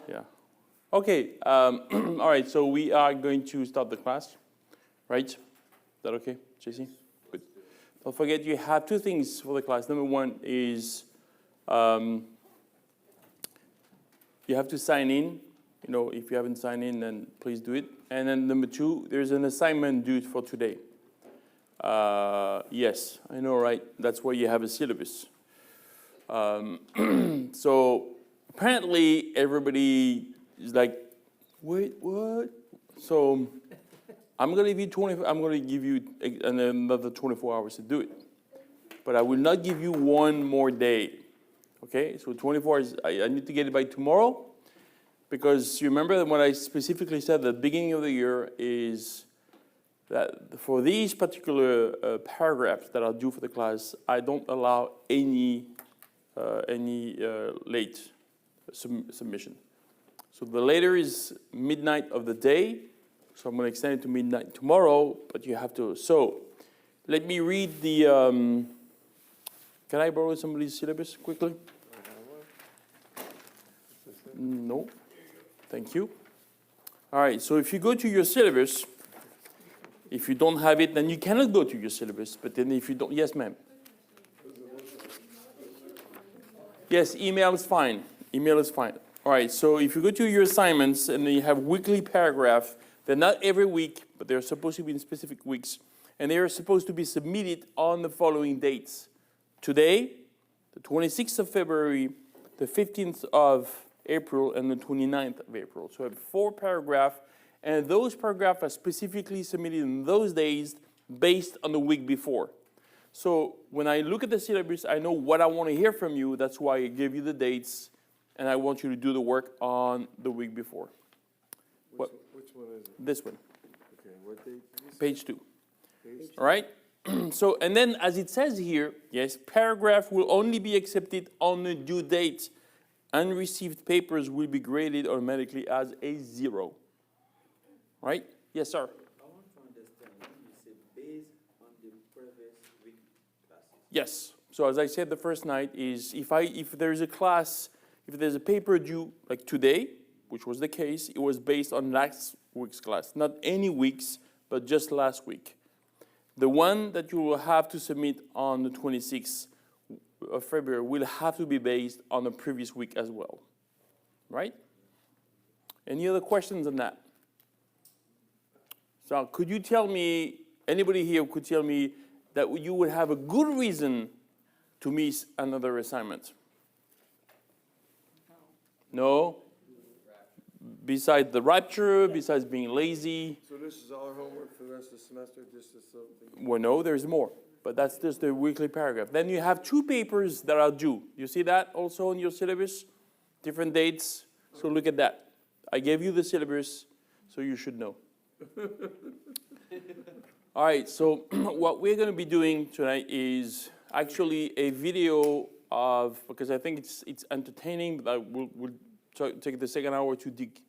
Yeah. Okay. All right. So we are going to start the class, right? Is that okay, JC? Good. Don't forget, you have two things for the class. Number one is you have to sign in. You know, if you haven't signed in, then please do it. And then number two, there's an assignment due for today. Yes, I know, right? That's why you have a syllabus. So apparently everybody is like, wait, what? So I'm going to give you another 24 hours to do it. But I will not give you one more day. Okay? So 24 hours, I need to get it by tomorrow. Because you remember what I specifically said at the beginning of the year is that for these particular paragraphs that are due for the class, I don't allow any late submission. So the later is midnight of the day. So I'm going to extend it to midnight tomorrow, but you have to. So let me read the. Can I borrow somebody's syllabus quickly? No. Thank you. All right, so if you go to your syllabus, if you don't have it, then you cannot go to your syllabus. But then if you don't, yes, ma'am. Yes, email is fine. Email is fine. All right, so if you go to your assignments and then you have weekly paragraph, they're not every week, but they're supposed to be in specific weeks. And they are supposed to be submitted on the following dates. Today, the 26th of February, the 15th of April, and the 29th of April. So I have 4 paragraphs, and those paragraphs are specifically submitted in those days based on the week before. So when I look at the syllabus, I know what I want to hear from you. That's why I give you the dates, and I want you to do the work on the week before. Which one is it? This one. Okay, what date? Page 2. Page 2. All right? So, and then as it says here, yes, paragraph will only be accepted on the due date. Unreceived papers will be graded automatically as a 0. Right? Yes, sir. I want to understand when you say based on the previous week classes. Yes. So as I said the first night is if there's a class, if there's a paper due like today, which was the case, it was based on last week's class. Not any weeks, but just last week. The one that you will have to submit on the 26th of February will have to be based on the previous week as well. Right? Any other questions on that? So could you tell me, anybody here could tell me that you would have a good reason to miss another assignment? No? Besides the rapture, besides being lazy? So this is all homework for the rest of the semester? Just something? Well, no, there's more. But that's just the weekly paragraph. Then you have 2 papers that are due. You see that also in your syllabus? Different dates. So look at that. I gave you the syllabus, so you should know. All right, so what we're going to be doing tonight is actually a video of, because I think it's entertaining, but we'll take the second hour to dig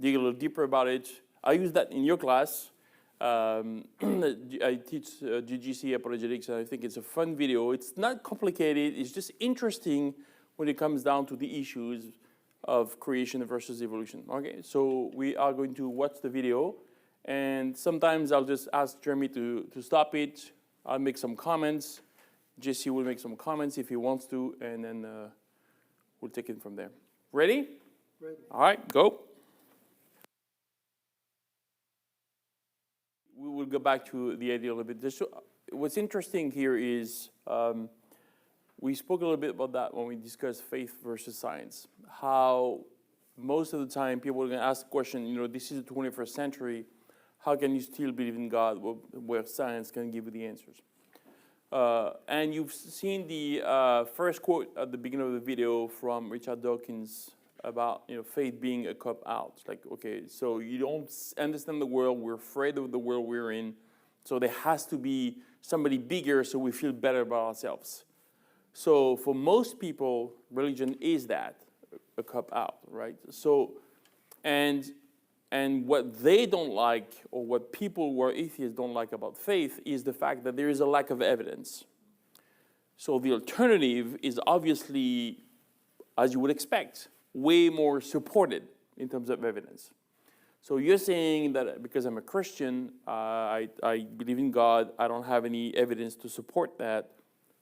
a little deeper about it. I use that in your class. I teach GGC Apologetics, and I think it's a fun video. It's not complicated. It's just interesting when it comes down to the issues of creation versus evolution. Okay, so we are going to watch the video, and sometimes I'll just ask Jeremy to stop it. I'll make some comments. Jesse will make some comments if he wants to, and then we'll take it from there. Ready? Ready. All right, go. We will go back to the idea a little bit. What's interesting here is we spoke a little bit about that when we discussed faith versus science. How most of the time people are going to ask the question, you know, this is the 21st century. How can you still believe in God where science can give you the answers? And you've seen the first quote at the beginning of the video from Richard Dawkins about, you know, faith being a cop out. It's like, okay, so you don't understand the world. We're afraid of the world we're in. So there has to be somebody bigger so we feel better about ourselves. So for most people, religion is that, a cop out, right? So, and what they don't like, or what people who are atheists don't like about faith, is the fact that there is a lack of evidence. So the alternative is obviously, as you would expect, way more supported in terms of evidence. So you're saying that because I'm a Christian, I believe in God, I don't have any evidence to support that.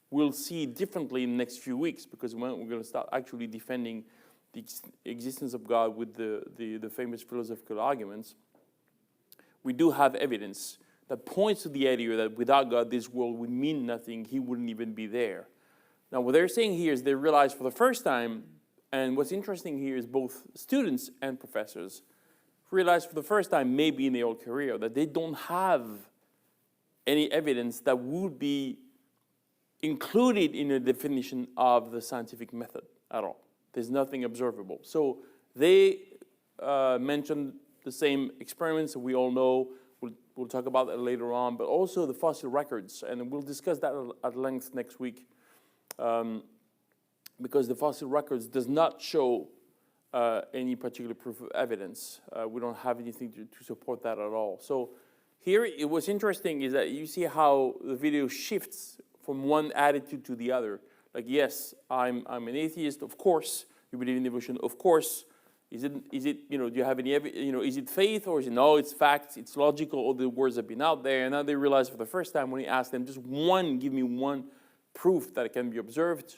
We'll see differently in the next few weeks, because we're going to start actually defending the existence of God with the famous philosophical arguments. We do have evidence that points to the idea that without God, this world would mean nothing. He wouldn't even be there. Now, what they're saying here is they realize for the first time, and what's interesting here is both students and professors realize for the first time, maybe in their whole career, that they don't have any evidence that would be included in a definition of the scientific method at all. There's nothing observable. So they mentioned the same experiments that we all know. We'll talk about that later on, but also the fossil records, and we'll discuss that at length next week, because the fossil records does not show any particular proof of evidence. We don't have anything to support that at all. So here, what's interesting is that you see how the video shifts from one attitude to the other. Like, yes, I'm an atheist. Of course, you believe in evolution. Of course, is it do you have any is it faith, or is it no? It's facts. It's logical. All the words have been out there, and now they realize for the first time when he asked them, give me one proof that it can be observed.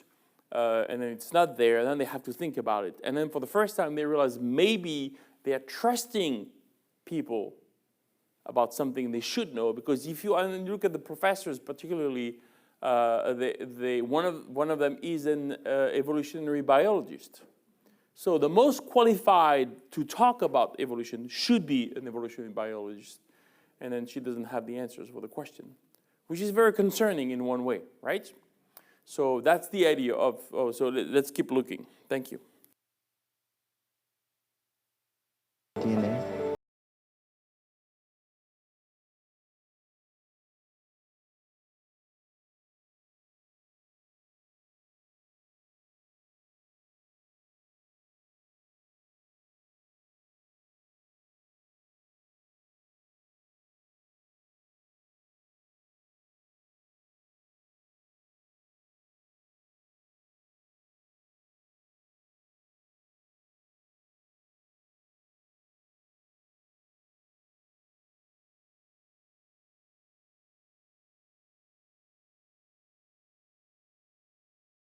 And then it's not there, and then they have to think about it. And then for the first time, they realize maybe they are trusting people about something they should know. Because if you look at the professors, particularly, one of them is an evolutionary biologist. So the most qualified to talk about evolution should be an evolutionary biologist. And then she doesn't have the answers for the question, which is very concerning in one way, right? So that's the idea of, so let's keep looking. Thank you.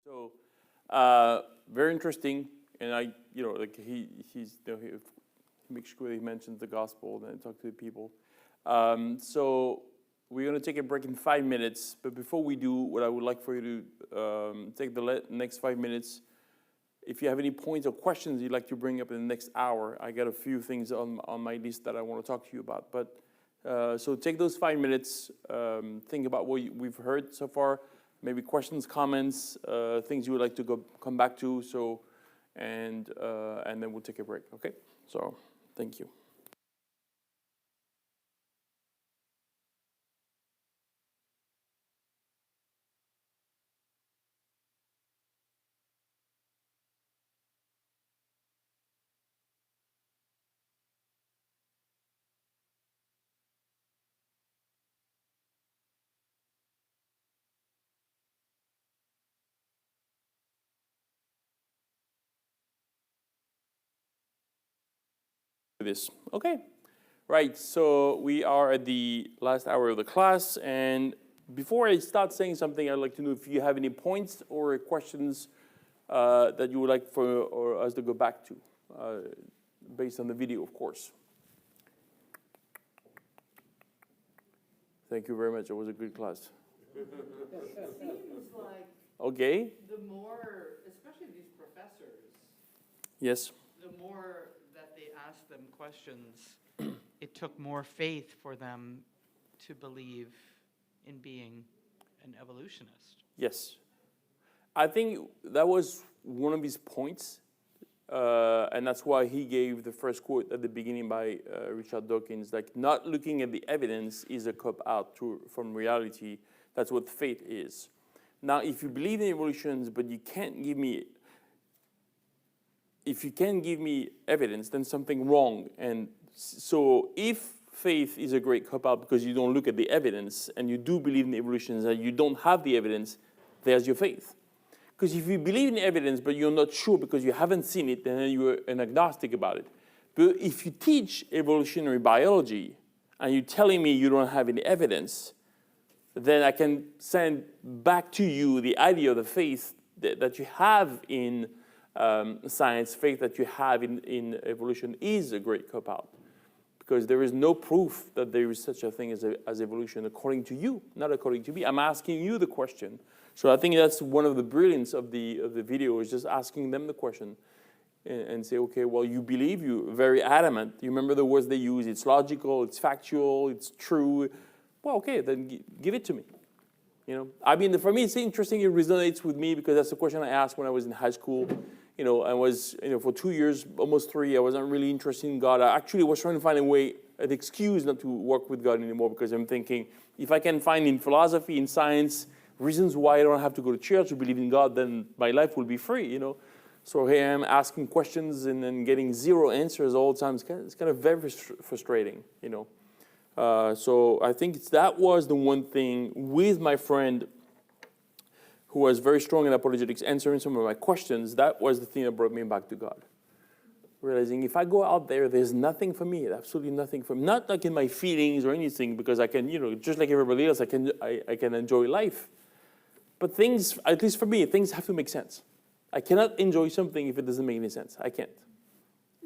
So, very interesting, and I, like he makes sure he mentions the gospel and talk to the people. So we're going to take a break in 5 minutes, but before we do, what I would like for you to take the next 5 minutes. If you have any points or questions you'd like to bring up in the next hour, I got a few things on my list that I want to talk to you about. But so take those 5 minutes, think about what we've heard so far. Maybe questions, comments, things you would like to come back to. So, and then we'll take a break. Okay. So, thank you. This. Okay. Right. So we are at the last hour of the class, and before I start saying something, I'd like to know if you have any points or questions that you would like for us to go back to, based on the video, of course. Thank you very much. It was a good class. It seems like Okay. the more, especially these professors, Yes. the more that they ask them questions, it took more faith for them to believe in being an evolutionist. Yes. I think that was one of his points, and that's why he gave the first quote at the beginning by Richard Dawkins, like, not looking at the evidence is a cop-out from reality. That's what faith is. Now, if you believe in evolution, but you can't give me, if you can't give me evidence, then something wrong. And so if faith is a great cop-out because you don't look at the evidence and you do believe in evolution and you don't have the evidence, there's your faith. Because if you believe in evidence but you're not sure because you haven't seen it, then you're an agnostic about it. But if you teach evolutionary biology and you're telling me you don't have any evidence, then I can send back to you the idea of the faith that you have in science, faith that you have in evolution is a great cop-out. Because there is no proof that there is such a thing as evolution according to you, not according to me. I'm asking you the question. So I think that's one of the brilliance of the video, is just asking them the question and say, okay, well, you believe, you're very adamant. You remember the words they use, it's logical, it's factual, it's true. Well, okay, then give it to me. You know, I mean, for me, it's interesting. It resonates with me because that's the question I asked when I was in high school. You know, I was, for 2 years, almost 3, I wasn't really interested in God. I actually was trying to find an excuse not to work with God anymore, because I'm thinking, if I can find in philosophy, in science, reasons why I don't have to go to church to believe in God, then my life will be free, you know. So here I am asking questions and then getting zero answers all the time. It's kind of very frustrating, you know. So I think that was the one thing with my friend who was very strong in apologetics, answering some of my questions. That was the thing that brought me back to God. Realizing if I go out there, there's nothing for me, absolutely nothing for me. Not like in my feelings or anything, because I can, just like everybody else, I can enjoy life. But things, at least for me, things have to make sense. I cannot enjoy something if it doesn't make any sense. I can't.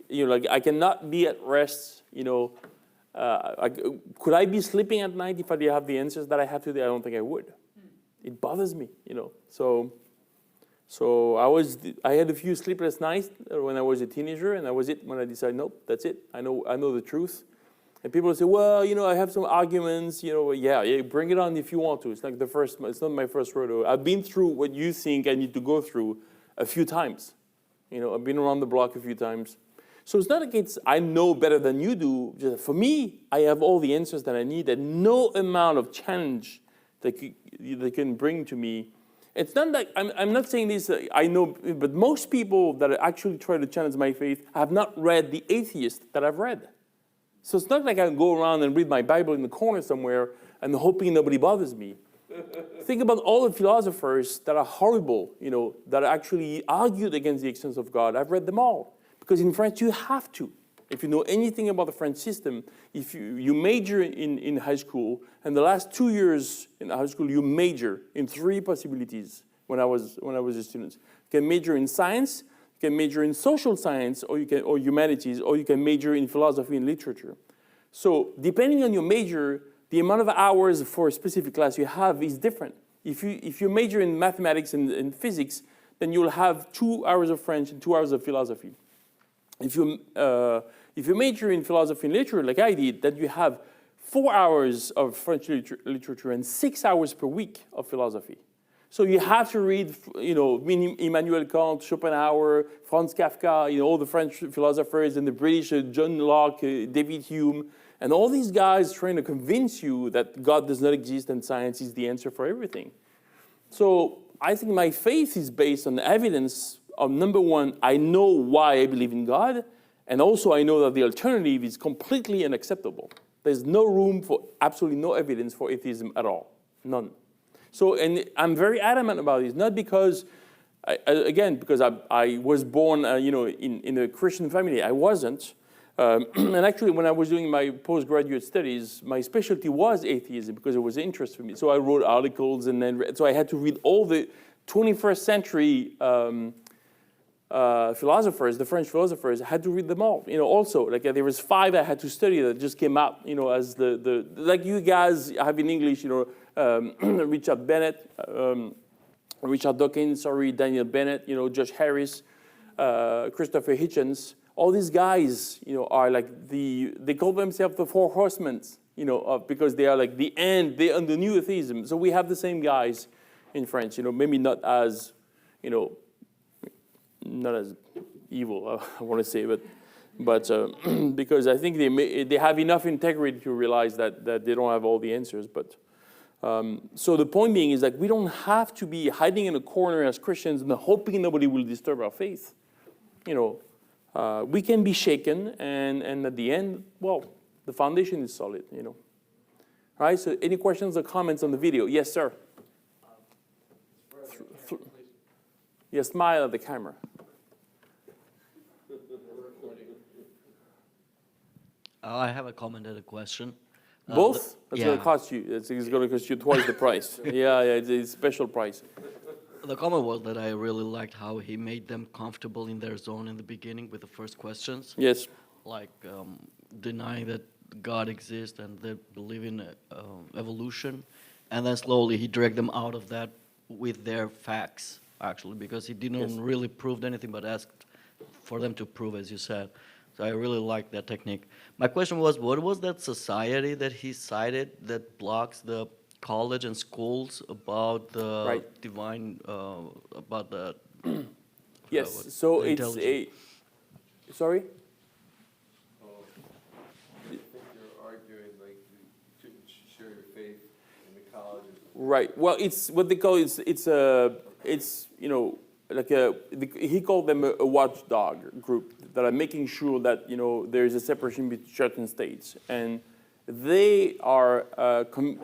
Like I cannot be at rest, could I be sleeping at night if I didn't have the answers that I have today? I don't think I would. It bothers me, So I had a few sleepless nights when I was a teenager, and that was it when I decided, nope, that's it. I know the truth. And people say, well, I have some arguments, yeah, bring it on if you want to. It's not my first rodeo. I've been through what you think I need to go through a few times. I've been around the block a few times. So it's not like I know better than you do. Just for me, I have all the answers that I need, and no amount of challenge that they can bring to me. It's not like, I'm not saying this, I know, but most people that actually try to challenge my faith have not read The Atheist that I've read. So it's not like I can go around and read my Bible in the corner somewhere and hoping nobody bothers me. Think about all the philosophers that are horrible, that actually argued against the existence of God. I've read them all. Because in France, you have to. If you know anything about the French system, if you major in high school, and the last 2 years in high school, you major in 3 possibilities when I was a student. You can major in science, you can major in social science, or humanities, or you can major in philosophy and literature. So depending on your major, the amount of hours for a specific class you have is different. If you major in mathematics and physics, then you'll have 2 hours of French and 2 hours of philosophy. If you major in philosophy and literature, like I did, then you have 4 hours of French literature and 6 hours per week of philosophy. So you have to read, Immanuel Kant, Schopenhauer, Franz Kafka, all the French philosophers, and the British, John Locke, David Hume, and all these guys trying to convince you that God does not exist and science is the answer for everything. So I think my faith is based on evidence of, number one, I know why I believe in God, and also I know that the alternative is completely unacceptable. There's no room for absolutely no evidence for atheism at all. None. So, and I'm very adamant about this, not because, because I was born, in a Christian family. I wasn't. And actually, when I was doing my postgraduate studies, my specialty was atheism because it was an interest for me. So I wrote articles, and then so I had to read all the 21st century philosophers, the French philosophers. I had to read them all. Also, like there was 5 I had to study that just came out. As the like you guys have in English. Richard Bennett, Richard Dawkins, Daniel Bennett. Josh Harris, Christopher Hitchens. All these guys, are like they call themselves the 4 horsemen, because they are like the end, they are the new atheism. So we have the same guys in France, maybe not as, not as evil, I want to say, but because I think they have enough integrity to realize that they don't have all the answers. But so the point being is that we don't have to be hiding in a corner as Christians and hoping nobody will disturb our faith. We can be shaken, and at the end, well, the foundation is solid, All right, so any questions or comments on the video? Yes, sir. Yeah, smile at the camera. I have a comment and a question. Both? That's going yeah. to cost you. It's going to cost you twice the price. Yeah, it's a special price. The comment was that I really liked how he made them comfortable in their zone in the beginning with the first questions, Yes. like denying that God exists and they believe in evolution, and then slowly he dragged them out of that with their facts, actually, because he didn't Yes. really prove anything but asked for them to prove, as you said. So I really like that technique. My question was, what was that society that he cited that blocks the college and schools about the Right. divine, about the Yes. what- So the it's intelligence? sorry? I think you're arguing like you shouldn't share your faith in the colleges. Right. Well, it's what they call it's you know like he called them a watchdog group that are making sure that there is a separation between church and state, and they are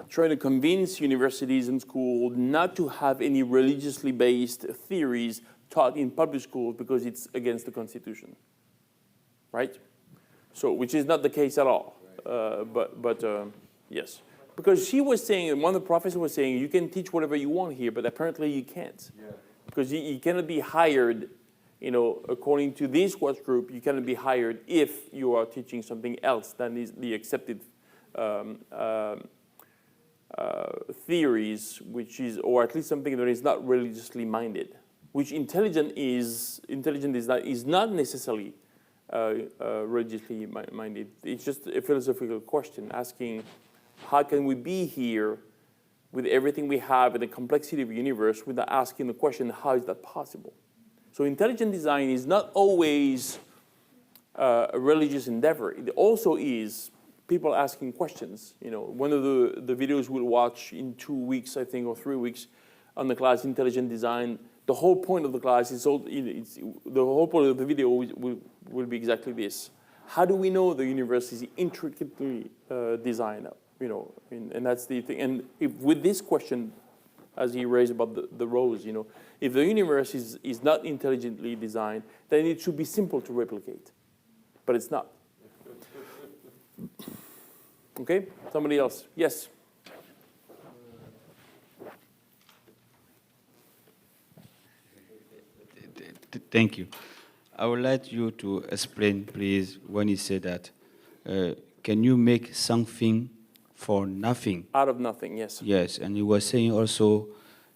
trying to convince universities and schools not to have any religiously based theories taught in public schools because it's against the Constitution. Right. So, which is not the case at all. But yes. Because she was saying, and one of the professors was saying, you can teach whatever you want here, but apparently you can't. Yeah. Because you cannot be hired, according to this watch group, you cannot be hired if you are teaching something else than is the accepted theories, which is, or at least something that is not religiously minded, which intelligent is not necessarily religiously minded. It's just a philosophical question asking, how can we be here with everything we have and the complexity of the universe without asking the question, how is that possible? So intelligent design is not always a religious endeavor. It also is people asking questions. One of the videos we'll watch in 2 weeks, I think, or 3 weeks on the class Intelligent Design, the whole point of the class is the whole point of the video will be exactly this. How do we know the universe is intricately designed up? And that's the thing. And with this question, as he raised about the rows, if the universe is not intelligently designed, then it should be simple to replicate. But it's not. Okay? Somebody else? Yes? Thank you. I would like you to explain, please, when you say that. Can you make something for nothing? Out of nothing, yes. Yes, and you were saying also,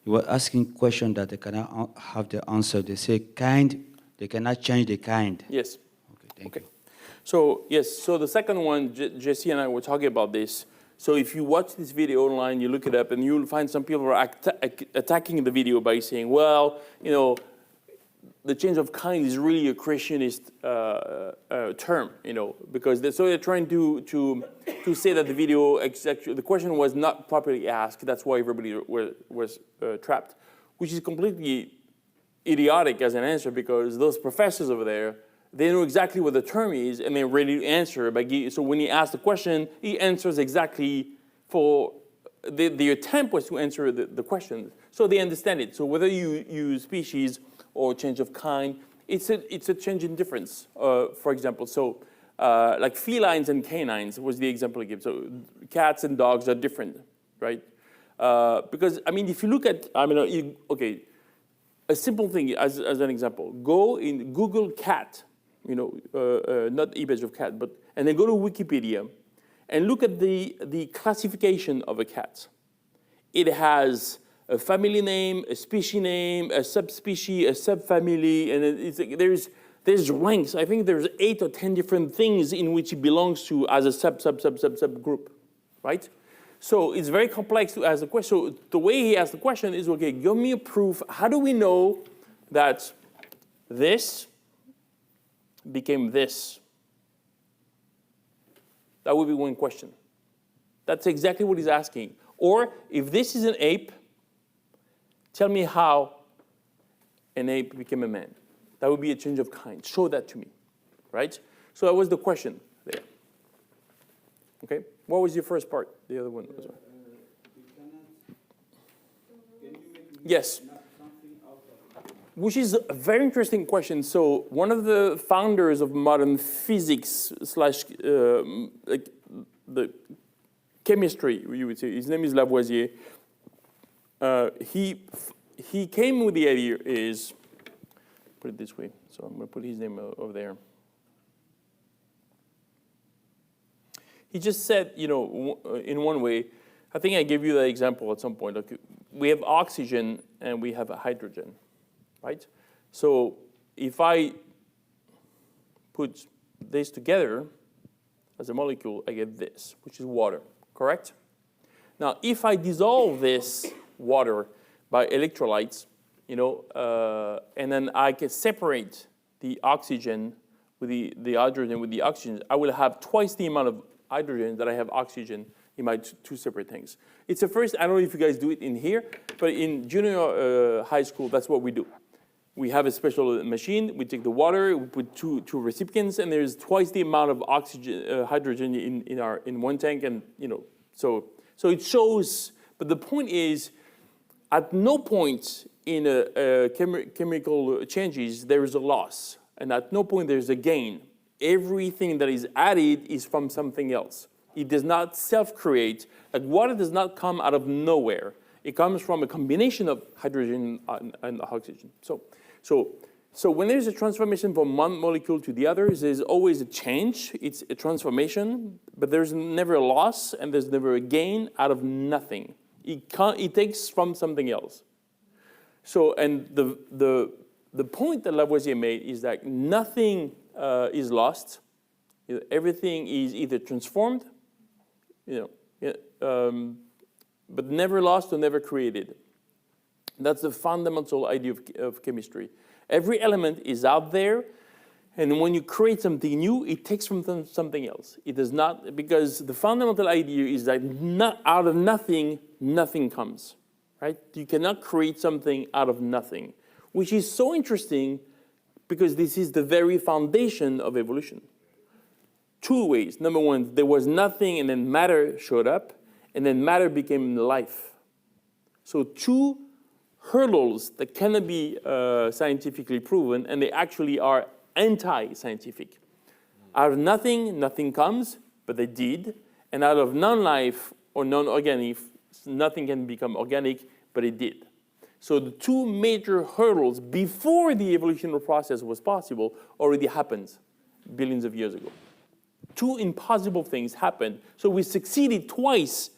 you were asking questions that they cannot have the answer. They say they cannot change the kind. Yes. Okay, thank you. So, yes, so the second one, Jesse and I were talking about this. So if you watch this video online, you look it up, and you'll find some people are attacking the video by saying, well, the change of kind is really a Christianist term, because they're trying to say that the video, the question was not properly asked. That's why everybody was trapped, which is completely idiotic as an answer, because those professors over there, they know exactly what the term is, and they're ready to answer. So when he asks the question, he answers exactly for the attempt was to answer the question. So they understand it. So whether you use species or change of kind, it's a change in difference, for example. So like felines and canines was the example I give. So cats and dogs are different, right? Because, if you look at, okay, a simple thing as an example, go in Google cat, not image of cat, and then go to Wikipedia and look at the classification of a cat. It has a family name, a species name, a subspecies, a subfamily, and there's ranks. I think there's 8 or 10 different things in which it belongs to as a sub group, right? So it's very complex to ask the question. So the way he asked the question is, okay, give me a proof. How do we know that this became this? That would be one question. That's exactly what he's asking. Or if this is an ape, tell me how an ape became a man. That would be a change of kind. Show that to me, right? So that was the question there. Okay? What was your first part? The other one was yes. Which is a very interesting question. So one of the founders of modern physics slash like the chemistry, you would say, his name is Lavoisier. He came with the idea is, put it this way, so I'm going to put his name over there. He just said, you know, in one way, I think I gave you that example at some point. Like we have oxygen and we have hydrogen, right? So if I put this together as a molecule, I get this, which is water, correct? Now, if I dissolve this water by electrolytes, you know, and then I can separate the oxygen with the hydrogen with the oxygen, I will have twice the amount of hydrogen that I have oxygen in my two separate things. It's a first, I don't know if you guys do it in here, but in junior high school, that's what we do. We have a special machine, we take the water, we put two recipients, and there's twice the amount of oxygen, hydrogen in one tank, and you know, so it shows, but the point is, at no point in chemical changes, there is a loss, and at no point there's a gain. Everything that is added is from something else. It does not self-create. Like water does not come out of nowhere. It comes from a combination of hydrogen and oxygen. So when there's a transformation from one molecule to the other, there's always a change. It's a transformation, but there's never a loss and there's never a gain out of nothing. It takes from something else. So, and the point that Lavoisier made is that nothing is lost. Everything is either transformed, but never lost or never created. That's the fundamental idea of chemistry. Every element is out there, and when you create something new, it takes from something else. It does not, because the fundamental idea is that not out of nothing, nothing comes, right? You cannot create something out of nothing, which is so interesting because this is the very foundation of evolution. Two ways. Number one, there was nothing and then matter showed up, and then matter became life. So two hurdles that cannot be scientifically proven, and they actually are anti-scientific. Out of nothing, nothing comes, but they did. And out of non-life or non-organic, nothing can become organic, but it did. So the two major hurdles before the evolutionary process was possible already happened billions of years ago. Two impossible things happened. So we succeeded twice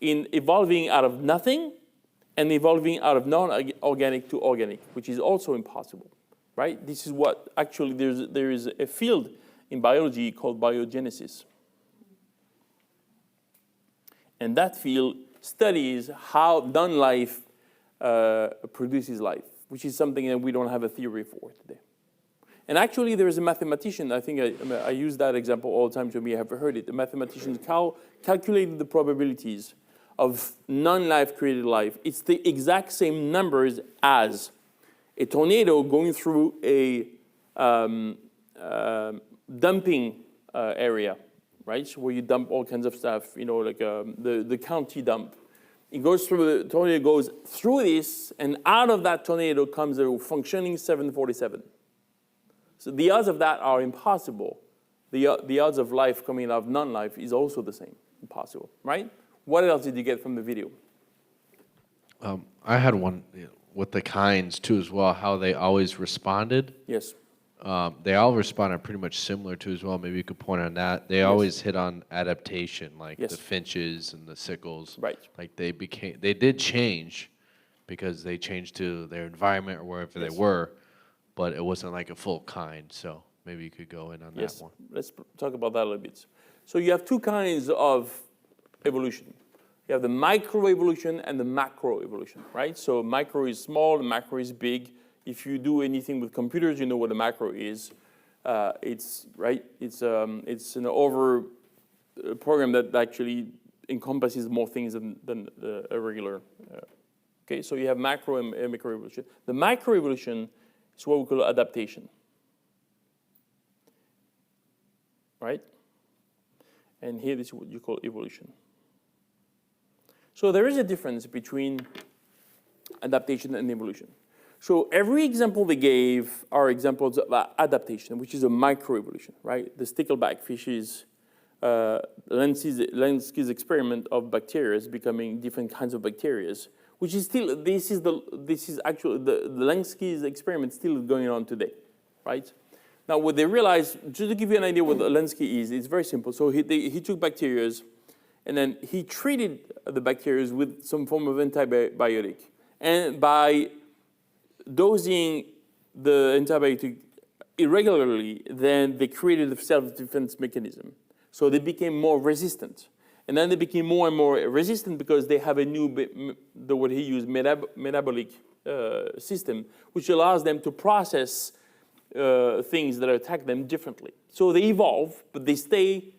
in evolving out of nothing and evolving out of non-organic to organic, which is also impossible, right? This is what actually there is a field in biology called biogenesis. And that field studies how non-life produces life, which is something that we don't have a theory for today. And actually, there is a mathematician, I think I use that example all the time, you may have heard it. The mathematician calculated the probabilities of non-life created life. It's the exact same numbers as a tornado going through a dumping area, right? So where you dump all kinds of stuff, you know, like the county dump. It goes through, the tornado goes through this, and out of that tornado comes a functioning 747. So the odds of that are impossible. The odds of life coming out of non-life is also the same, impossible, right? What else did you get from the video? I had one with the kinds too as well, how they always responded. Yes. They all responded pretty much similar to as well. Maybe you could point on that. They always hit on adaptation, like the finches and the sickles. Right. Like they did change because they changed to their environment or wherever they were, but it wasn't like a full kind. So maybe you could go in on that one. Let's talk about that a little bit. So you have two kinds of evolution. You have the microevolution and the macroevolution, right? So micro is small, the macro is big. If you do anything with computers, you know what a macro is. It's an over program that actually encompasses more things than a regular. Okay, so you have macro and microevolution. The microevolution is what we call adaptation, right? And here this is what you call evolution. So there is a difference between adaptation and evolution. So every example they gave are examples of adaptation, which is a microevolution, right? The stickleback fishes, Lenski's experiment of bacteria becoming different kinds of bacteria, which is still, this is actually, the Lenski's experiment still going on today, right? Now what they realized, just to give you an idea what the Lenski is, it's very simple. So he took bacteria and then he treated the bacteria with some form of antibiotic. And by dosing the antibiotic irregularly, then they created a self-defense mechanism. So they became more resistant. And then they became more and more resistant because they have a new, what he used, metabolic system, which allows them to process things that attack them differently. So they evolve, but they stay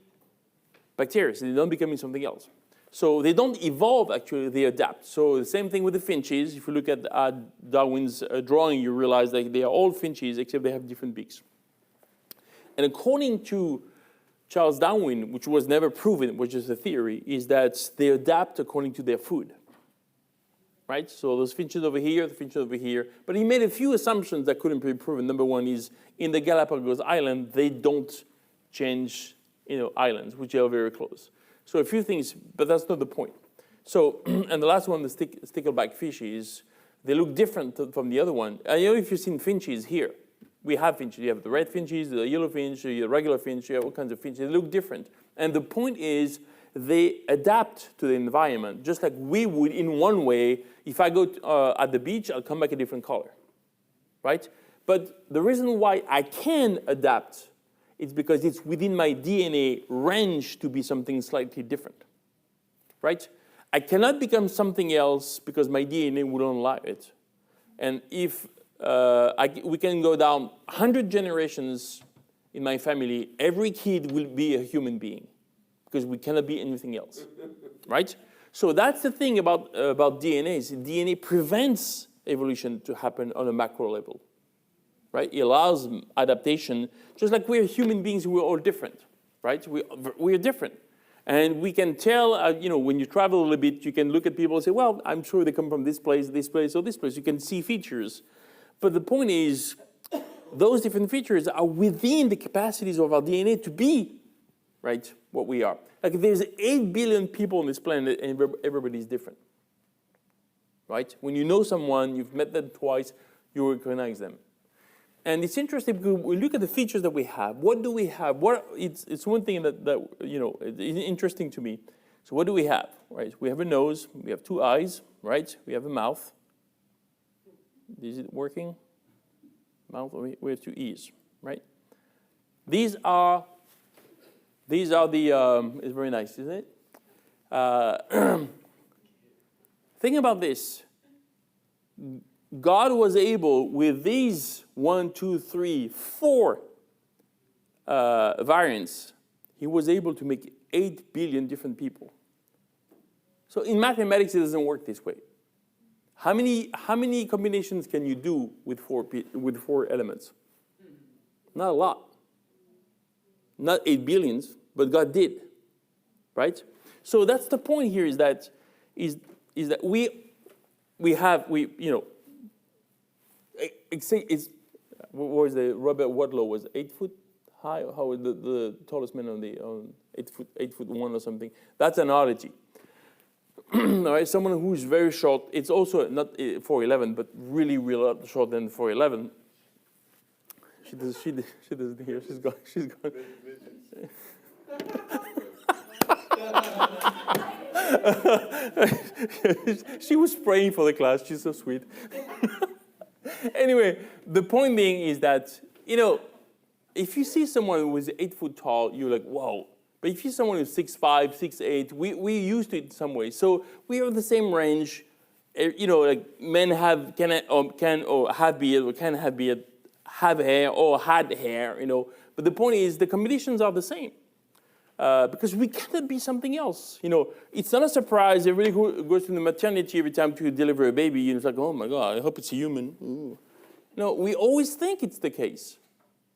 bacteria. So they don't become something else. So they don't evolve, actually, they adapt. So the same thing with the finches. If you look at Darwin's drawing, you realize that they are all finches, except they have different beaks. And according to Charles Darwin, which was never proven, which is a theory, is that they adapt according to their food. Right? So those finches over here, the finches over here. But he made a few assumptions that couldn't be proven. Number one is, in the Galapagos Island, they don't change islands, which are very close. So a few things, but that's not the point. So, and the last one, the stickleback fishes, they look different from the other one. I don't know if you've seen finches here. We have finches. You have the red finches, the yellow finch, the regular finch, you have all kinds of finches. They look different. And the point is, they adapt to the environment, just like we would in one way. If I go at the beach, I'll come back a different color, right? But the reason why I can adapt is because it's within my DNA range to be something slightly different, right? I cannot become something else because my DNA wouldn't allow it. And if we can go down 100 generations in my family, every kid will be a human being because we cannot be anything else, right? So that's the thing about DNA. Is DNA prevents evolution to happen on a macro level. Right? It allows adaptation, just like we're human beings, we're all different, right? We're different. And we can tell, when you travel a little bit, you can look at people and say, well, I'm sure they come from this place, or this place. You can see features. But the point is, those different features are within the capacities of our DNA to be, right, what we are. Like there's 8 billion people on this planet, and everybody's different, right? When you know someone, you've met them twice, you recognize them. And it's interesting because we look at the features that we have. What do we have? It's one thing that is interesting to me. So what do we have? Right? We have a nose. We have 2 eyes. Right? We have a mouth. Is it working? Mouth. We have 2 ears. Right? These are the. It's very nice, isn't it? Think about this. God was able, with these 1, 2, 3, 4 variants, he was able to make 8 billion different people. So in mathematics, it doesn't work this way. How many combinations can you do with 4 elements? Not a lot. Not 8 billions, but God did, right? So that's the point here. Is that we have what was the Robert Wadlow was 8 foot high? How was the tallest man on 8 foot 1 or something? That's an oddity. All right, someone who's very short. It's also not 4'11", but really short than 4'11". She doesn't hear. She's gone. She's gone. She was praying for the class. She's so sweet. Anyway, the point being is that, if you see someone who is 8 foot tall, you're like, whoa. But if you see someone who's 6'5", 6'8", we're used to it in some way. So we are the same range. Like men can have beard, or can have beard, have hair, or had hair, But the point is, the combinations are the same. Because we cannot be something else. It's not a surprise. Everybody who goes to the maternity every time to deliver a baby, it's like, oh my God, I hope it's a human. Ooh. We always think it's the case,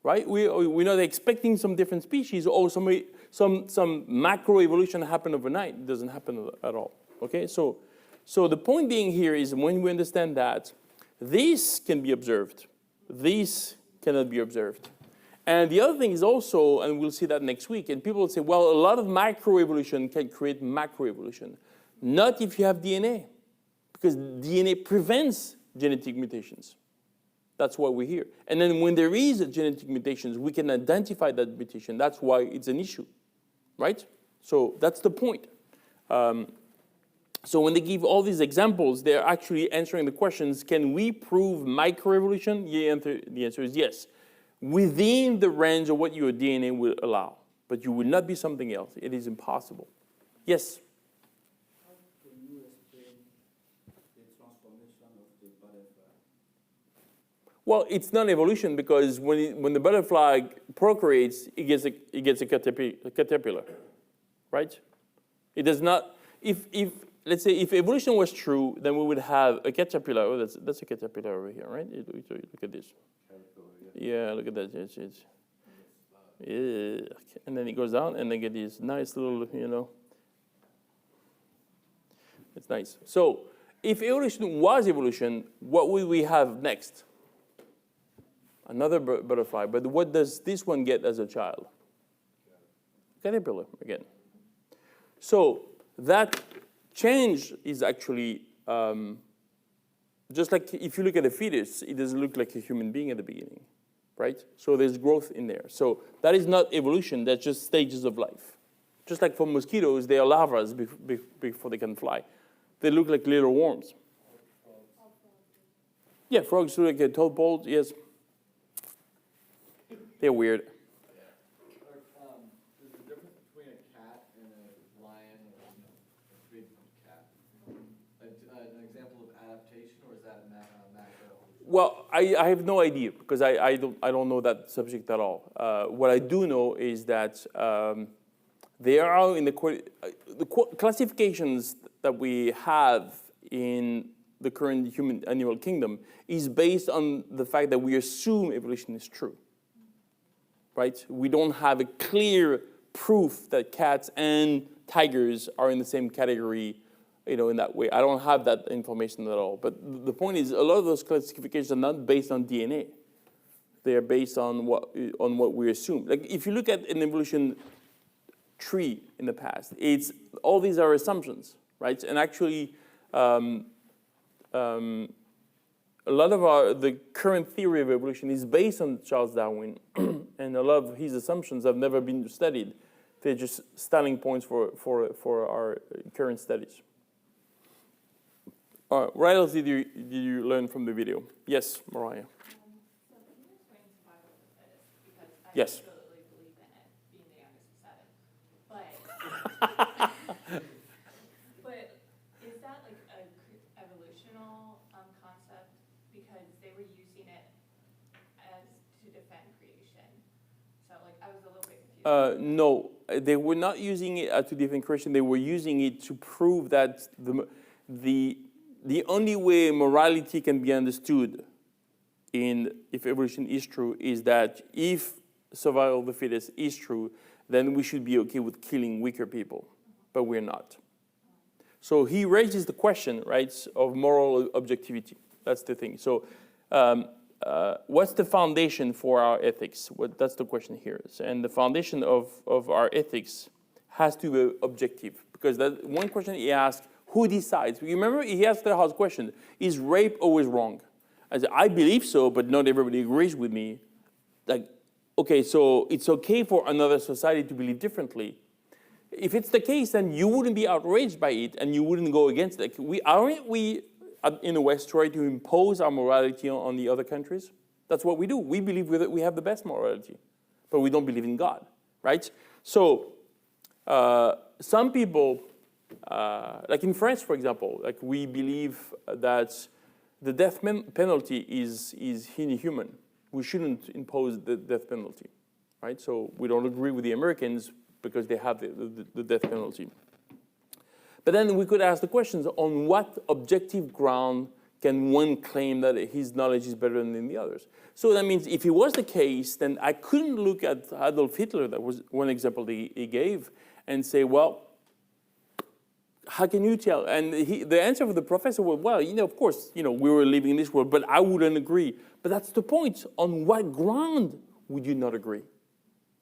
right? We're not expecting some different species or some macro evolution happen overnight. It doesn't happen at all. Okay, so the point being here is when we understand that, This can be observed. This cannot be observed. And the other thing is also, and we'll see that next week, and people will say, well, a lot of microevolution can create macroevolution. Not if you have DNA, because DNA prevents genetic mutations. That's why we're here. And then when there is a genetic mutations, we can identify that mutation. That's why it's an issue, right? So that's the point. So when they give all these examples, they're actually answering the questions, can we prove microevolution? The answer is yes. Within the range of what your DNA will allow. But you will not be something else. It is impossible. Yes? How can you explain the transformation of the butterfly? Well, it's not evolution because when the butterfly procreates, it gets a caterpillar, right? It does not. If let's say if evolution was true, then we would have a caterpillar. Oh, that's a caterpillar over here, right? Look at this. Yeah, look at that. Yeah. And then it goes down, and they get these nice little, it's nice. So if evolution was evolution, what would we have next? Another butterfly. But what does this one get as a child? Caterpillar again. So that change is actually, just like if you look at a fetus, it doesn't look like a human being at the beginning, right? So there's growth in there. So that is not evolution, that's just stages of life. Just like for mosquitoes, they are larvae before they can fly. They look like little worms. Yeah, frogs look like tadpoles, yes. They're weird. There's a difference between a cat and a lion or a big cat. An example of adaptation, or is that macro? Well, I have no idea because I don't know that subject at all. What I do know is that there are in the classifications that we have in the current human animal kingdom is based on the fact that we assume evolution is true. Right? We don't have a clear proof that cats and tigers are in the same category, in that way. I don't have that information at all. But the point is, a lot of those classifications are not based on DNA. They are based on what we assume. Like if you look at an evolution tree in the past, all these are assumptions, right? And actually, a lot of the current theory of evolution is based on Charles Darwin, and a lot of his assumptions have never been studied. They're just starting points for our current studies. All right, what else did you learn from the video? Yes, Mariah. So can you explain survival of the fittest? Because I Yes. absolutely believe in it, being the youngest of seven. But, but is that like a evolutional concept? Because they were using it as to defend creation. So like I was a little bit confused. No, they were not using it to defend creation. They were using it to prove that the only way morality can be understood if evolution is true is that if survival of the fittest is true, then we should be okay with killing weaker people, but we're not. So he raises the question, right, of moral objectivity. That's the thing. So what's the foundation for our ethics? That's the question here. And the foundation of our ethics has to be objective. Because that one question he asked, who decides? You remember he asked the hard question, is rape always wrong? I said, I believe so, but not everybody agrees with me. Like, okay, so it's okay for another society to believe differently. If it's the case, then you wouldn't be outraged by it and you wouldn't go against it. Aren't we in the West try to impose our morality on the other countries? That's what we do. We believe that we have the best morality, but we don't believe in God, right? So some people, like in France, for example, like we believe that the death penalty is inhuman. We shouldn't impose the death penalty, right? So we don't agree with the Americans because they have the death penalty. But then we could ask the questions, on what objective ground can one claim that his knowledge is better than the others? So that means if it was the case, then I couldn't look at Adolf Hitler, that was one example he gave, and say, well, how can you tell? And the answer of the professor was, well, of course, we were living in this world, but I wouldn't agree. But that's the point. On what ground would you not agree?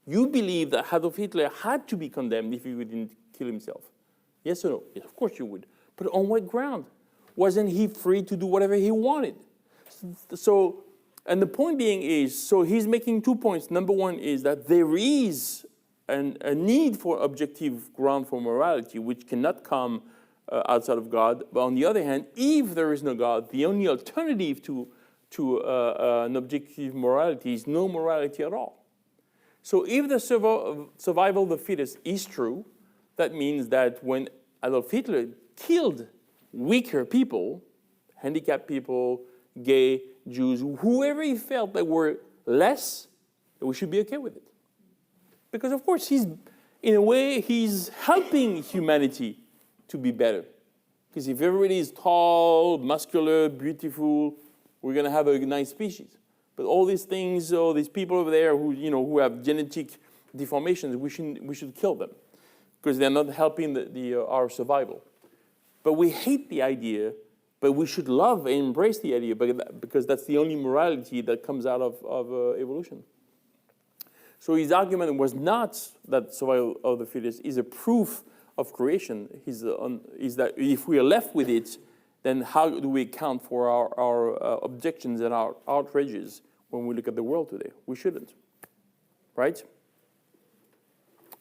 You believe that Adolf Hitler had to be condemned if he didn't kill himself. Yes or no? Yes, of course you would. But on what ground? Wasn't he free to do whatever he wanted? So, and the point being is, so he's making 2 points. Number one is that there is a need for objective ground for morality, which cannot come outside of God. But on the other hand, if there is no God, the only alternative to an objective morality is no morality at all. So if the survival of the fittest is true, that means that when Adolf Hitler killed weaker people, handicapped people, gay, Jews, whoever he felt that were less, we should be okay with it. Because of course, in a way, he's helping humanity to be better. Because if everybody is tall, muscular, beautiful, we're going to have a nice species. But all these things, all these people over there who have genetic deformations, we should kill them because they're not helping our survival. But we hate the idea, but we should love and embrace the idea because that's the only morality that comes out of evolution. So his argument was not that survival of the fittest is a proof of creation. Is that if we are left with it, then how do we account for our objections and our outrages when we look at the world today? We shouldn't, right?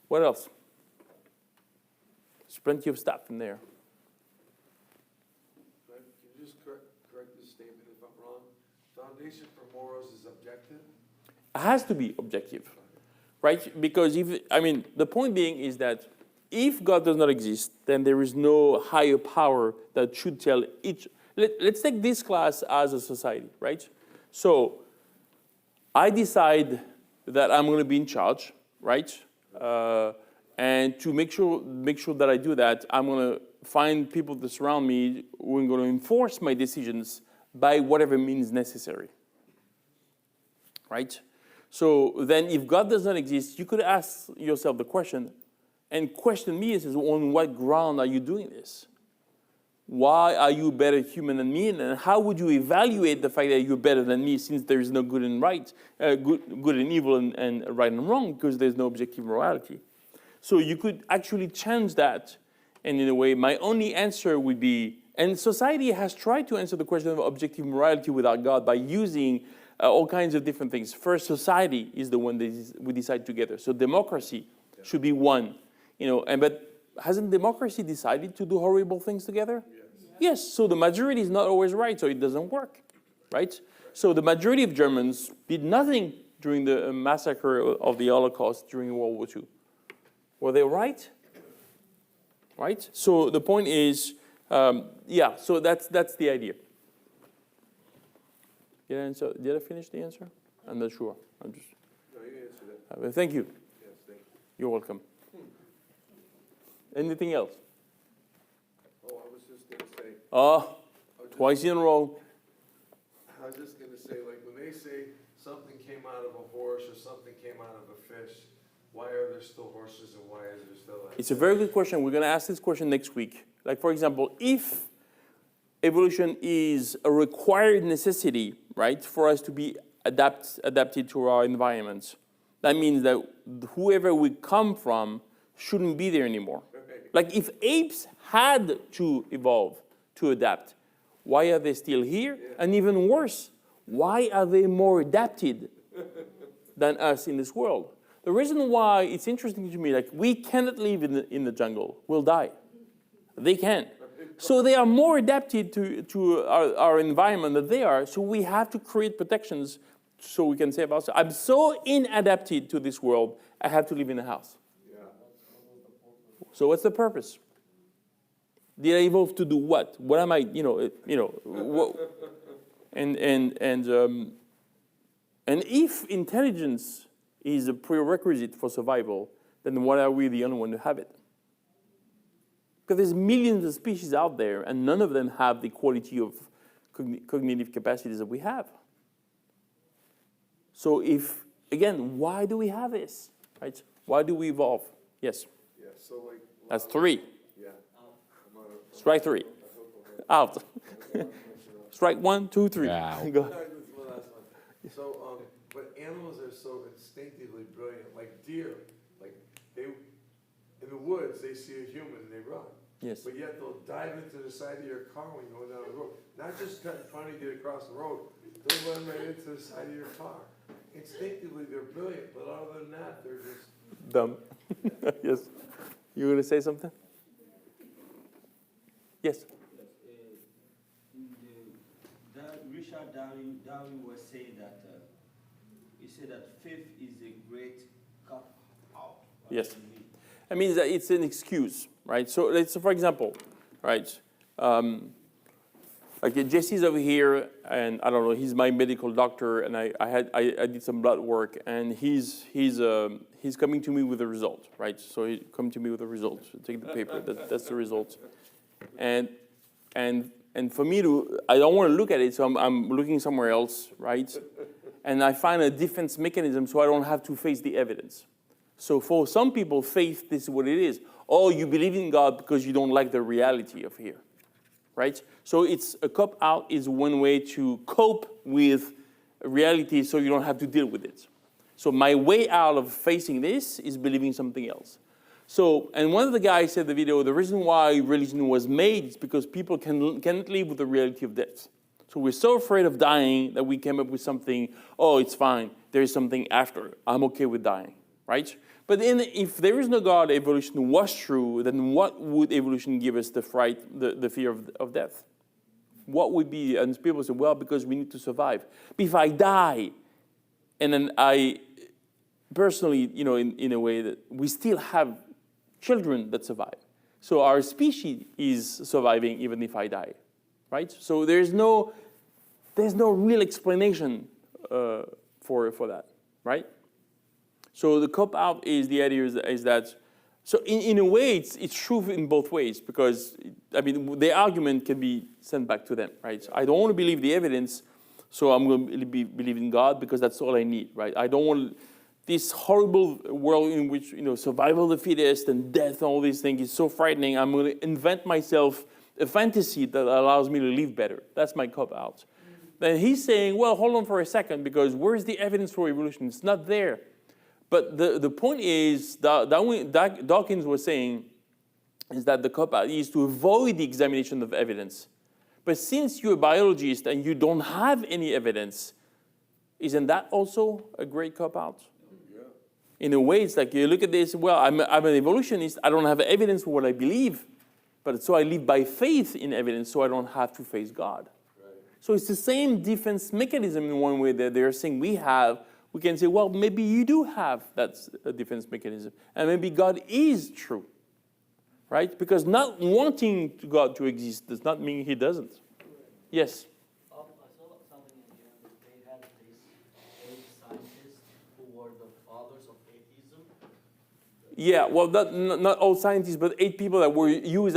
What else? There's plenty of stuff in there. Can you just correct this statement if I'm wrong? Foundation for morals is objective? It has to be objective, right? Because the point being is that if God does not exist, then there is no higher power that should tell each. Let's take this class as a society, right? So I decide that I'm going to be in charge, right? And to make sure that I do that, I'm going to find people that surround me who are going to enforce my decisions by whatever means necessary, right? So then if God does not exist, you could ask yourself the question, and question me and says, on what ground are you doing this? Why are you a better human than me? And how would you evaluate the fact that you're better than me since there is no good and right, good and evil and right and wrong because there's no objective morality? So you could actually change that. And in a way, my only answer would be, and society has tried to answer the question of objective morality without God by using all kinds of different things. First, society is the one that we decide together. So democracy should be one. But hasn't democracy decided to do horrible things together? Yes. So the majority is not always right, so it doesn't work, right? So the majority of Germans did nothing during the massacre of the Holocaust during World War II. Were they right? Right? So the point is, so that's the idea. Did I finish the answer? I'm not sure. No, you answered it. Thank you. Yes, thank you. You're welcome. Anything else? Oh, I was just going to say. Twice in a row. I was just going to say, like, when they say something came out of a horse or something came out of a fish, why are there still horses and why is there still... It's a very good question. We're going to ask this question next week. Like, for example, if evolution is a required necessity, right, for us to be adapted to our environments, that means that whoever we come from shouldn't be there anymore. Like if apes had to evolve to adapt, why are they still here? Yeah. And even worse, why are they more adapted than us in this world? The reason why it's interesting to me, like we cannot live in the jungle, we'll die. They can. So they are more adapted to our environment than they are, so we have to create protections so we can save ourselves. I'm so inadapted to this world, I have to live in a house. So what's the purpose? Did I evolve to do what? What am I? What, and if intelligence is a prerequisite for survival, then why are we the only one to have it? Because there's millions of species out there, and none of them have the quality of cognitive capacities that we have. So again, why do we have this? Right? Why do we evolve? Yes. Yeah. So like. That's three. Yeah. Strike three. Out. Strike 1, 2, 3. Wow. Go. All right, this is the last one. So, but animals are so instinctively brilliant, like deer, like they, in the woods, they see a human and they run. Yes. But yet they'll dive into the side of your car when you're going down the road. Not just cut in front of you to get across the road, they'll run right into the side of your car. Instinctively, they're brilliant, but other than that, they're just Dumb. Yes. You going to say something? Yes. Richard Darwin was saying that he said that faith is a great cop out. Yes. I mean, that it's an excuse, right? So let's, for example, right? Like Jesse's over here, and I don't know, he's my medical doctor, and I did some blood work, and he's coming to me with a result, right? So he come to me with a result. Take the paper. That's the result, and for me to, I don't want to look at it, so I'm looking somewhere else, right? And I find a defense mechanism so I don't have to face the evidence. So for some people, faith, this is what it is. Oh, you believe in God because you don't like the reality of here, right? So it's a cop-out is one way to cope with reality so you don't have to deal with it. So my way out of facing this is believing something else. So, and one of the guys said in the video, the reason why religion was made is because people cannot live with the reality of death. So we're so afraid of dying that we came up with something, oh, it's fine, there is something after, I'm okay with dying, right? But then if there is no God, evolution was true, then what would evolution give us the fright, the fear of death? What would be, and people say, well, because we need to survive. But if I die, and then I, personally, you know, in a way that we still have children that survive. So our species is surviving even if I die, right? So there's no real explanation for that, right? So the cop-out is the idea is that, so in a way it's true in both ways because, I mean, the argument can be sent back to them, right? I don't want to believe the evidence, so I'm going to believe in God because that's all I need, right? I don't want this horrible world in which, you know, survival of the fittest and death and all these things is so frightening. I'm going to invent myself a fantasy that allows me to live better. That's my cop-out. Then he's saying, well, hold on for a second, because where's the evidence for evolution? It's not there. But the point is, Dawkins was saying, is that the cop-out is to avoid the examination of evidence. But since you're a biologist and you don't have any evidence, isn't that also a great cop-out? In a way, it's like you look at this, well, I'm an evolutionist, I don't have evidence for what I believe, but so I live by faith in evidence so I don't have to face God. Right. So it's the same defense mechanism in one way that they're saying we can say, well, maybe you do have that defense mechanism, and maybe God is true, right? Because not wanting God to exist does not mean he doesn't. Yes? I saw something in here that they had these 8 scientists who were the fathers of atheism. Yeah, well, not all scientists, but 8 people that were used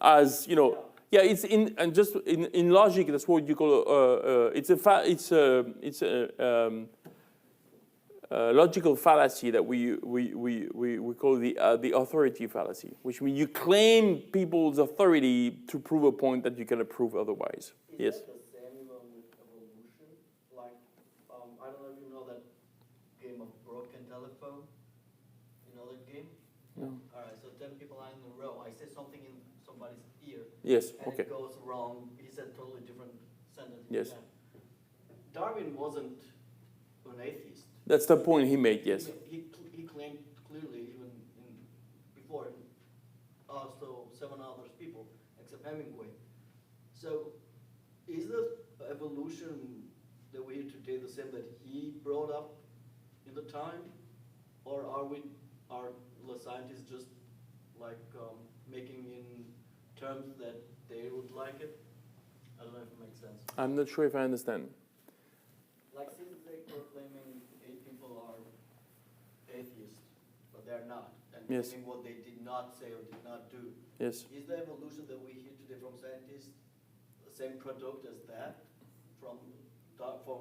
as you know. Yeah, it's in logic. That's what you call it's a logical fallacy that we call the authority fallacy, which means you claim people's authority to prove a point that you cannot prove otherwise. Yes. Is that the same with evolution? Like, I don't know if you know that game of broken telephone. You know that game? No. All right, so 10 people are in a row. I say something in somebody's ear. Yes. And Okay. it goes wrong. He said totally different sentence. Yes. Darwin wasn't an atheist. That's the point he made. Yes. He claimed clearly, even before, also 7 other people, except Hemingway. So, is the evolution that we hear today the same that he brought up in the time, or are the scientists just like making in terms that they would like it? I don't know if it makes sense. I'm not sure if I understand. Like, since they're proclaiming 8 people are atheists, but they're not, and Yes. claiming what they did not say or did not do. Yes. Is the evolution that we hear today from scientists the same product as that from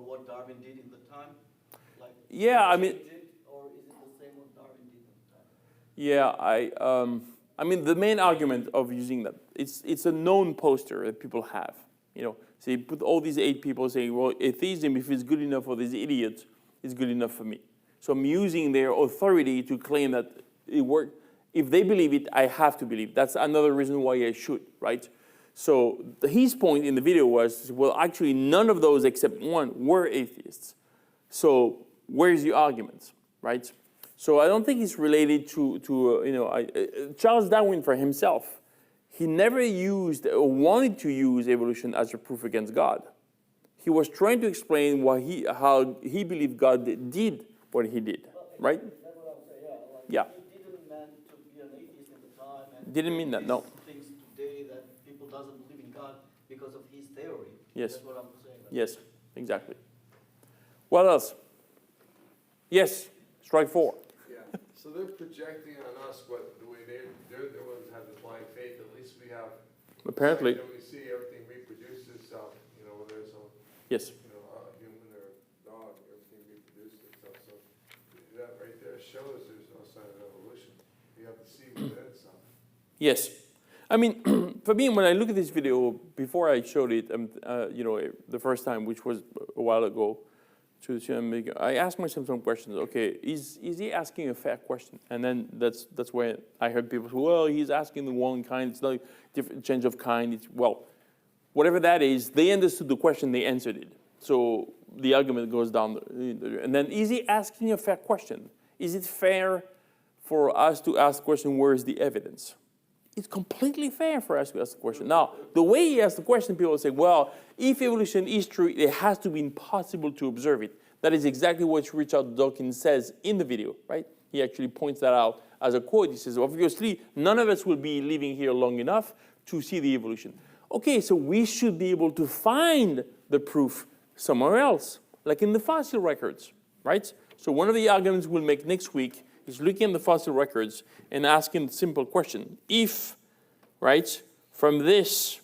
what Darwin did in the time? Like, Yeah, I mean. change it, or is it the same what Darwin did at the time? Yeah, I mean, the main argument of using that, it's a known poster that people have. So you put all these 8 people saying, well, atheism, if it's good enough for this idiot, it's good enough for me. So I'm using their authority to claim that it worked. If they believe it, I have to believe. That's another reason why I should, right? So his point in the video was, well, actually, none of those except one were atheists. So where's your argument, right? So I don't think it's related to Charles Darwin for himself. He never used or wanted to use evolution as a proof against God. He was trying to explain how he believed God did what he did, right? That's what I would say, Yeah. He didn't mean to be an atheist at the time. And Didn't mean that, no. Things today that people doesn't believe in God because of his theory. Yes. That's what I'm saying. Yes, exactly. What else? Yes, strike 4. Yeah, so they're projecting on us what the way they're the ones that have the blind faith. At least we have. Apparently, We see everything reproduce itself. Whether it's a yes. human or dog, everything reproduces itself. So that right there shows there's no sign of evolution. You have to see within itself. Yes. I mean, for me, when I look at this video, before I showed it, the first time, which was a while ago, I asked myself some questions. Okay, is he asking a fair question? And then that's where I heard people say, well, he's asking the wrong kind. It's not a different change of kind. Well, whatever that is, they understood the question, they answered it. So the argument goes down. And then, is he asking a fair question? Is it fair for us to ask the question, where is the evidence? It's completely fair for us to ask the question. Now, the way he asked the question, people say, well, if evolution is true, it has to be impossible to observe it. That is exactly what Richard Dawkins says in the video, right? He actually points that out as a quote. He says, obviously, none of us will be living here long enough to see the evolution. Okay, so we should be able to find the proof somewhere else, like in the fossil records, right? So one of the arguments we'll make next week is looking at the fossil records and asking the simple question. If, right, from this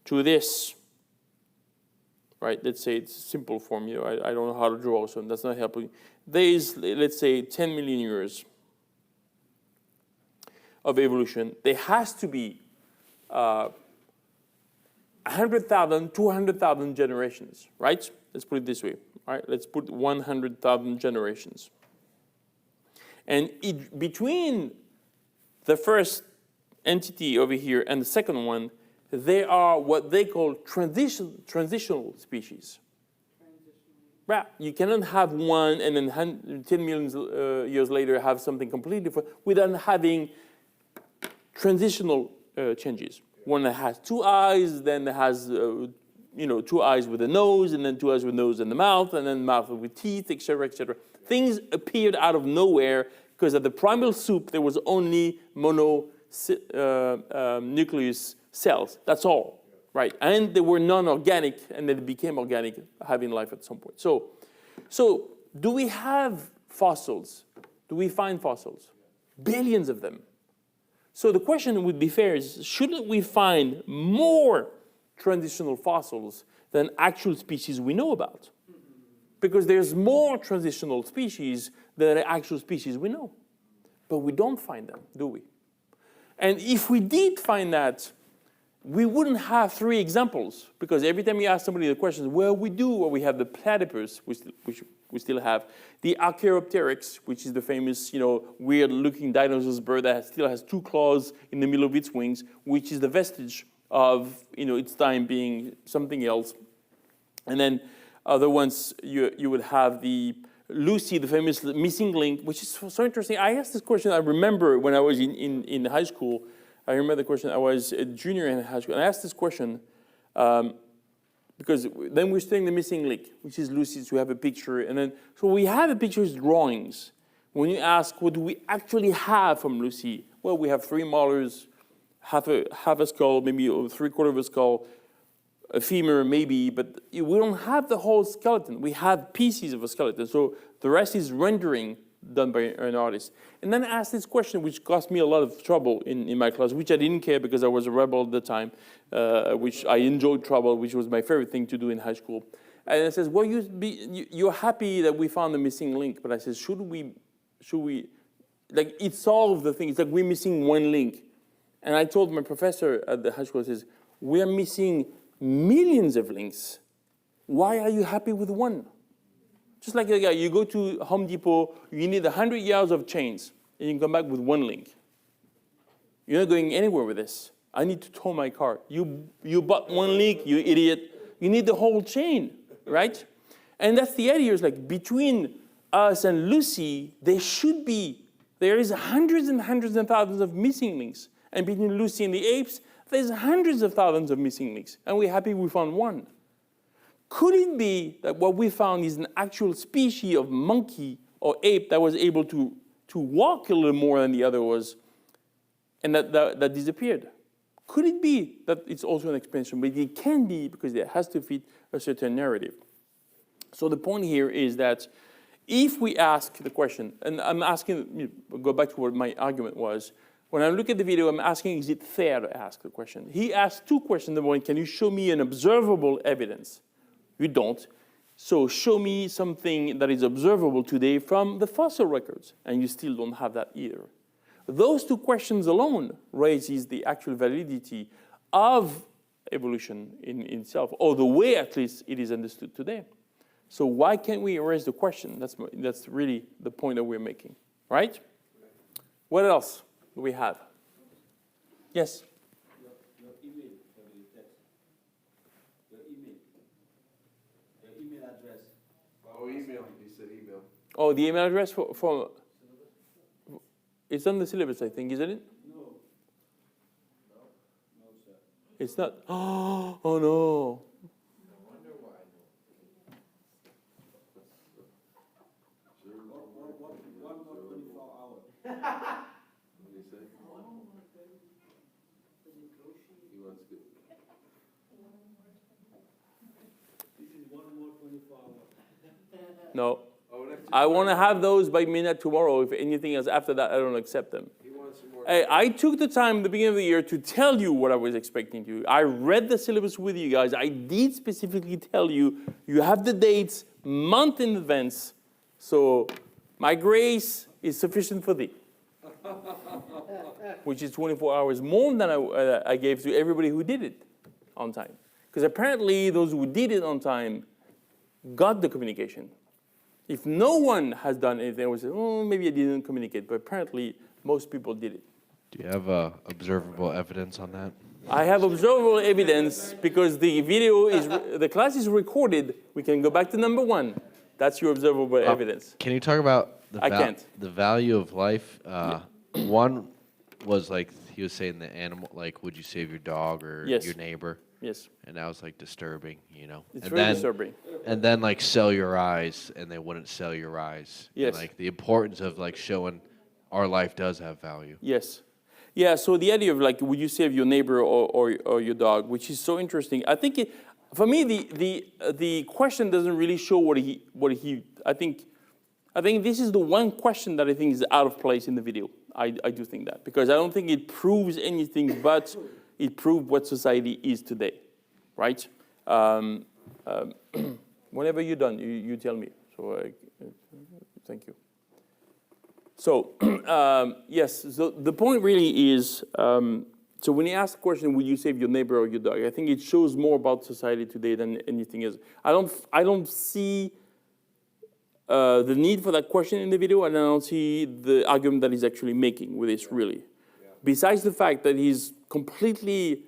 to this, right, let's say it's simple form here. I don't know how to draw, so that's not helping. There is, let's say, 10 million years of evolution. There has to be 100,000, 200,000 generations, right? Let's put it this way, all right? Let's put 100,000 generations. And between the first entity over here and the second one, they are what they call transitional species. Right. You cannot have one and then 10 million years later have something completely different without having transitional changes. One that has 2 eyes, then it has 2 eyes with a nose, and then 2 eyes with a nose and the mouth, and then mouth with teeth, etc., etc. Things appeared out of nowhere because at the primal soup there was only mononucleus cells. That's all, right? And they were non-organic, and they became organic, having life at some point. So do we have fossils? Do we find fossils? Billions of them. So the question would be fair is, shouldn't we find more transitional fossils than actual species we know about? Because there's more transitional species than the actual species we know. But we don't find them, do we? And if we did find that, we wouldn't have 3 examples, because every time you ask somebody the question, well, we do, or we have the platypus, which we still have, the Archaeopteryx, which is the famous, weird-looking dinosaur bird that still has 2 claws in the middle of its wings, which is the vestige of, its time being something else. And then other ones, you would have the Lucy, the famous missing link, which is so interesting. I asked this question, I remember when I was in high school. I remember the question, I was a junior in high school, and I asked this question because then we're studying the missing link, which is Lucy's. We have a picture, and then, so we have a picture's drawings. When you ask, what do we actually have from Lucy? Well, we have 3 molars, half a skull, maybe 3/4 of a skull, a femur maybe, but we don't have the whole skeleton. We have pieces of a skeleton. So the rest is rendering done by an artist. And then I asked this question, which cost me a lot of trouble in my class, which I didn't care because I was a rebel at the time, which I enjoyed trouble, which was my favorite thing to do in high school. And it says, well, you're happy that we found the missing link, but I said, should we, like, it solved the thing. It's like we're missing one link. And I told my professor at the high school, I says, we're missing millions of links. Why are you happy with one? Just like a guy, you go to Home Depot, you need 100 yards of chains, and you can come back with one link. You're not going anywhere with this. I need to tow my car. You bought one link, you idiot. You need the whole chain, right? And that's the idea, is like between us and Lucy, there is hundreds and hundreds and thousands of missing links. And between Lucy and the apes, there's hundreds of thousands of missing links. And we're happy we found one. Could it be that what we found is an actual species of monkey or ape that was able to walk a little more than the other was, and that disappeared? Could it be that it's also an explanation? But it can be, because it has to fit a certain narrative. So the point here is that if we ask the question, and I'm asking, go back to what my argument was, when I look at the video, I'm asking, is it fair to ask the question? He asked two questions. Number one, can you show me an observable evidence? You don't. So show me something that is observable today from the fossil records. And you still don't have that either. Those two questions alone raises the actual validity of evolution in itself, or the way at least it is understood today. So why can't we raise the question? That's really the point that we're making, right? What else do we have? Yes? Your email for the text. Your email address. Oh, email, he said email. Oh, the email address for it's on the syllabus, I think, isn't it? No. No, sir. It's not. Oh no. One more 24 hours. What did he say? He wants to. This is one more 24 hours. No. Oh, that's I want to have those by midnight tomorrow. If anything else after that, I don't accept them. He wants some more. Hey, I took the time at the beginning of the year to tell you what I was expecting to. I read the syllabus with you guys. I did specifically tell you, you have the dates month in advance. So my grace is sufficient for thee. Which is 24 hours more than I gave to everybody who did it on time. Because apparently those who did it on time got the communication. If no one has done anything, I would say, oh, maybe I didn't communicate. But apparently most people did it. Do you have observable evidence on that? I have observable evidence because the video is, the class is recorded. We can go back to number one. That's your observable evidence. Can you talk about I can't. the value of life? One was like, he was saying the animal, like, would you save your dog or Yes. your neighbor? Yes, And that was like disturbing, you know? it's and very then, disturbing. And then like sell your eyes, and they wouldn't sell your eyes. And, Yes. like the importance of like showing our life does have value. Yes. Yeah, so the idea of like, would you save your neighbor or your dog, which is so interesting. I think, for me, the question doesn't really show I think this is the one question that I think is out of place in the video. I do think that, because I don't think it proves anything, but it proved what society is today, right? Whenever you're done, you tell me. So thank you. So yes, so the point really is, so when you ask the question, would you save your neighbor or your dog? I think it shows more about society today than anything else. I don't see the need for that question in the video, and I don't see the argument that he's actually making with this, really. Yeah. Besides the fact that he's completely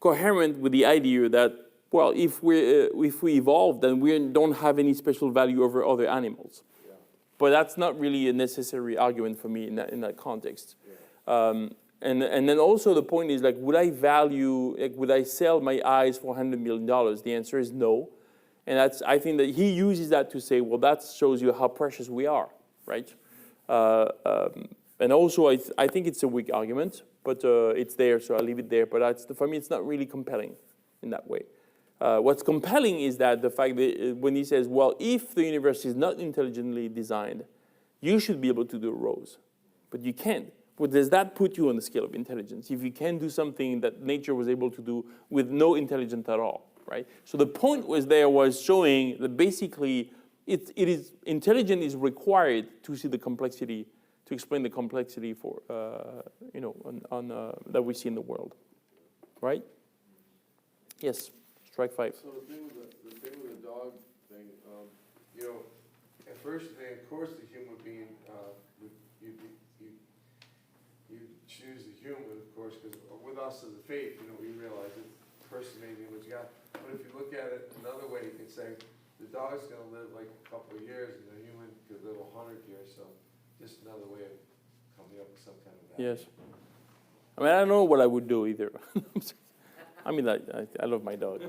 coherent with the idea that, well, if we evolve, then we don't have any special value over other animals. Yeah. But that's not really a necessary argument for me in that context. Yeah. And then also the point is, like, would I sell my eyes for $100 million? The answer is no. And I think that he uses that to say, well, that shows you how precious we are, right? And also, I think it's a weak argument, but it's there, so I'll leave it there. But for me, it's not really compelling in that way. What's compelling is that the fact that when he says, well, if the universe is not intelligently designed, you should be able to do rows, but you can't. Well, does that put you on the scale of intelligence if you can do something that nature was able to do with no intelligence at all? Right? So the point was showing that basically intelligence is required to see the complexity, to explain the complexity for, that we see in the world, right? Yes, strike 5. So the thing with the dog thing, at first, of course, the human being, you choose the human, of course, because with us as a faith, we realize it's personating what you got. But if you look at it another way, you can say the dog's going to live like a couple of years, and the human could live 100 years. So just another way of coming up with some kind of value. Yes. I mean, I don't know what I would do either. I mean, I love my dog.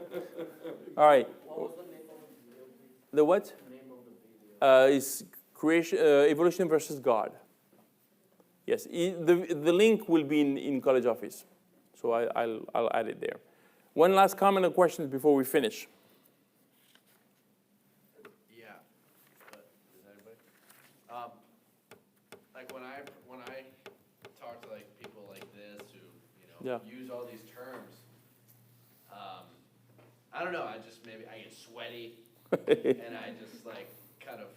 All right. What was the name of the video, please? The what? Name of the video. Is creation, evolution versus God. Yes, the link will be in college office, so I'll add it there. One last comment or question before we finish. Yeah. But is anybody? Like when I talk to like people like this who Yeah. use all these terms, I don't know. I get sweaty and I just like kind of.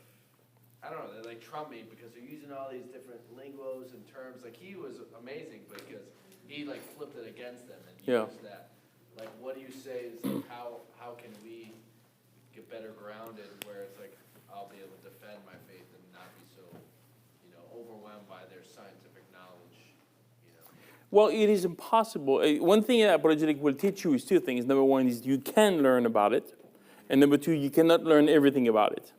I don't know, they like trump me because they're using all these different linguos and terms. Like he was amazing because he like flipped it against them and used that. Like what do you say is like how can we get better grounded where it's like I'll be able to defend my faith and not be so, overwhelmed by their scientific knowledge, Well, it is impossible. One thing that apologetic will teach you is two things. Number one is you can learn about it, and number two, you cannot learn everything about it.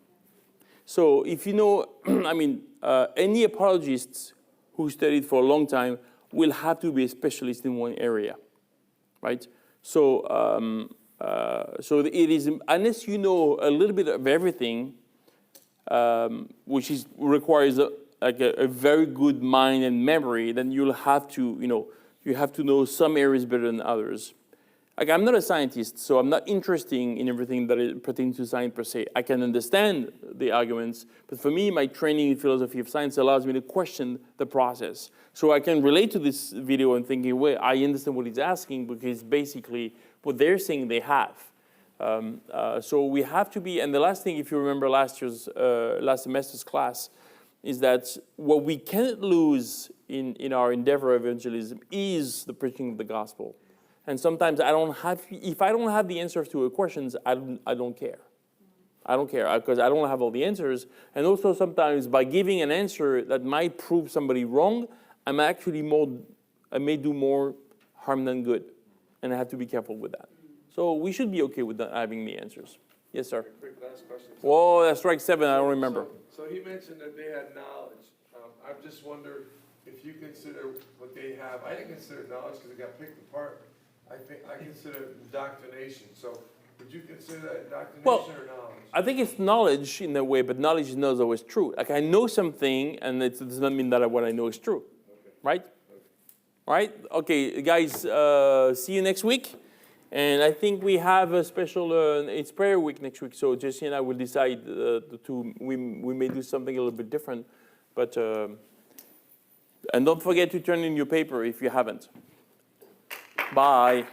So if you know, any apologists who studied for a long time will have to be a specialist in one area, right? So, so it is, unless you know a little bit of everything, which requires a very good mind and memory, then you'll have to, you have to know some areas better than others. Like, I'm not a scientist, so I'm not interested in everything that pertains to science per se. I can understand the arguments, but for me, my training in philosophy of science allows me to question the process. So I can relate to this video and thinking, well, I understand what he's asking because basically what they're saying they have. So we have to be, and the last thing, if you remember last semester's class, is that what we can't lose in our endeavor of evangelism is the preaching of the gospel. And sometimes if I don't have the answers to your questions, I don't care. I don't care because I don't have all the answers. And also sometimes by giving an answer that might prove somebody wrong, I may do more harm than good. And I have to be careful with that. So we should be okay with not having the answers. Yes, sir. Quick last question. Whoa, that's strike 7, I don't remember. So he mentioned that they had knowledge. I just wonder if you consider what they have. I didn't consider knowledge because it got picked apart. I consider indoctrination. So would you consider that indoctrination or knowledge? I think it's knowledge in a way, but knowledge is not always true. Like I know something, and it does not mean that what I know is true. Okay. Right? Okay. Right? Okay, guys, see you next week. And I think we have a special, it's prayer week next week, so Jesse and I will decide we may do something a little bit different. But, and don't forget to turn in your paper if you haven't. Bye.